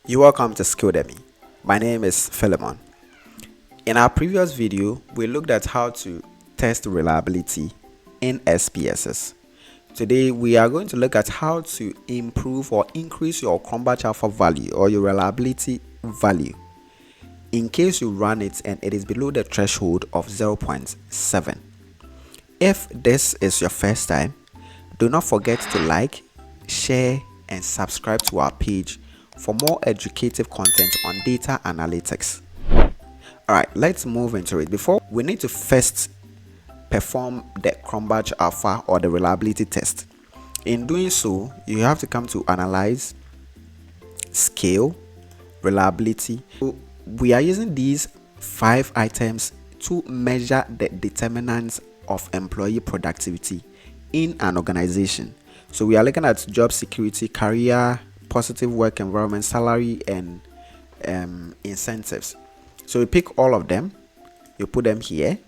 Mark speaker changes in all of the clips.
Speaker 1: You're welcome to Skilldemi. My name is Philemon. In our previous video, we looked at how to test reliability in SPSS. Today, we are going to look at how to improve or increase your Cronbach alpha value or your reliability value in case you run it and it is below the threshold of 0.7. If this is your first time, do not forget to like, share, and subscribe to our page for more educative content on data analytics. Alright, let's move into it. Before, we need to first perform the Cronbach alpha or the reliability test. In doing so, you have to come to analyze, scale, reliability. So we are using these 5 items to measure the determinants of employee productivity in an organization. So we are looking at job security, career, positive work environment, salary, and incentives. So we pick all of them, you put them here,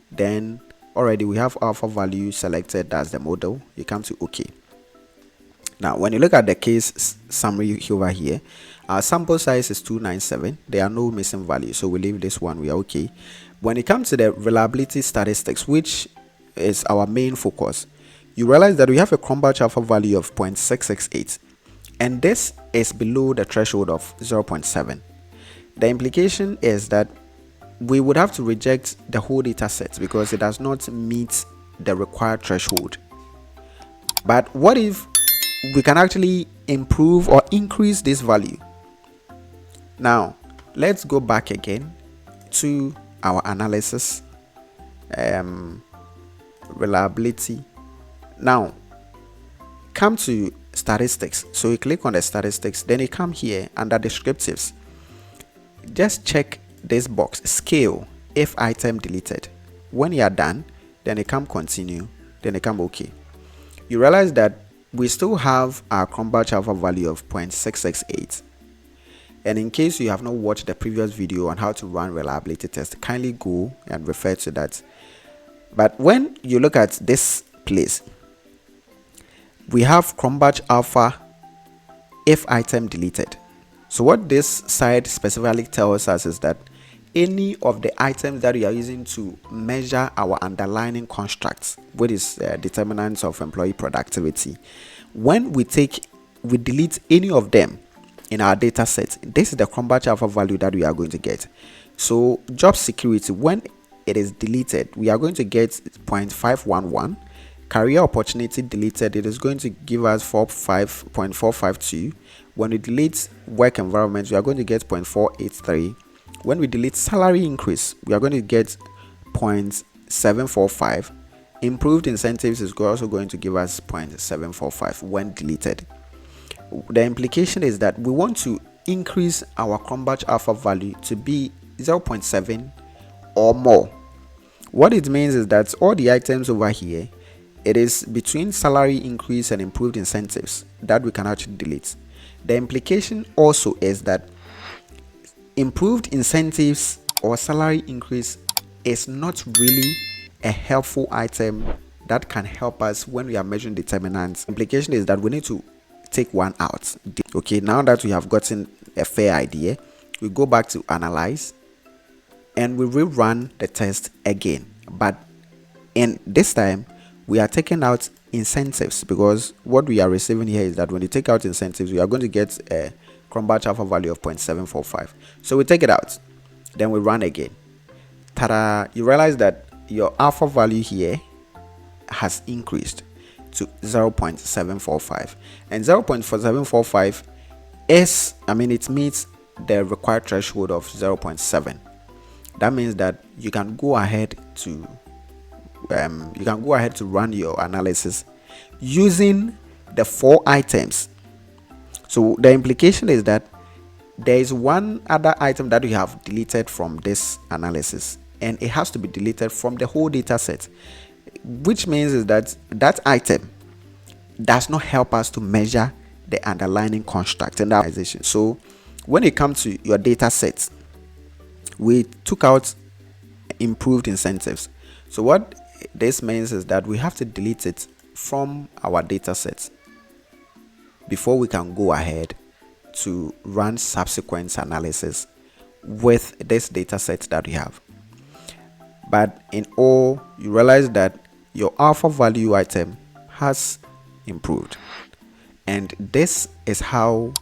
Speaker 1: then already we have alpha value selected. That's the model. You come to OK. Now when you look at the case summary over here, our sample size is 297. There are no missing values, so we leave this one. We are okay. When it comes to the reliability statistics, which is our main focus, you realize that we have a Cronbach alpha value of 0.668, and this is below the threshold of 0.7. The implication is that we would have to reject the whole data set because it does not meet the required threshold. But what if we can actually improve or increase this value? Now let's go back again to our analysis, reliability. Now come to statistics. So you click on the statistics, then you come here under descriptives. Just check this box, scale, if item deleted. When you are done, then you come continue, then you come OK. You realize that we still have our Cronbach alpha value of 0.668. And in case you have not watched the previous video on how to run reliability test, kindly go and refer to that. But when you look at this place, we have Cronbach alpha if item deleted. So what this side specifically tells us is that any of the items that we are using to measure our underlying constructs, which is determinants of employee productivity, when we delete any of them in our data set, this is the Cronbach alpha value that we are going to get. So job security, when it is deleted, we are going to get 0.511. Career opportunity deleted, it is going to give us 0.452. When we delete work environment, we are going to get 0.483. When we delete salary increase, we are going to get 0.745. Improved incentives is also going to give us 0.745 when deleted. The implication is that we want to increase our Cronbach alpha value to be 0.7 or more. What it means is that all the items over here, it is between salary increase and improved incentives that we can actually delete. The implication also is that improved incentives or salary increase is not really a helpful item that can help us when we are measuring determinants. Implication is that we need to take one out. Okay, now that we have gotten a fair idea, we go back to analyze and we rerun the test again. But in this time, we are taking out incentives because what we are receiving here is that when you take out incentives, we are going to get a Cronbach alpha value of 0.745. So we take it out, then we run again. Ta-da! You realize that your alpha value here has increased to 0.745, and 0.745 is, it meets the required threshold of 0.7. That means that you can go ahead to run your analysis using the 4 items. So the implication is that there is one other item that we have deleted from this analysis, and it has to be deleted from the whole data set, which means is that that item does not help us to measure the underlying construct in the organization. So when it comes to your data set, we took out improved incentives. So what this means is that we have to delete it from our data set before we can go ahead to run subsequent analysis with this data set that you have. But in all, you realize that your alpha value item has improved, and this is how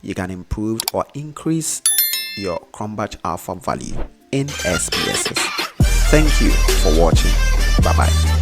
Speaker 1: you can improve or increase your Cronbach alpha value in SPSS. Thank you for watching. Bye bye.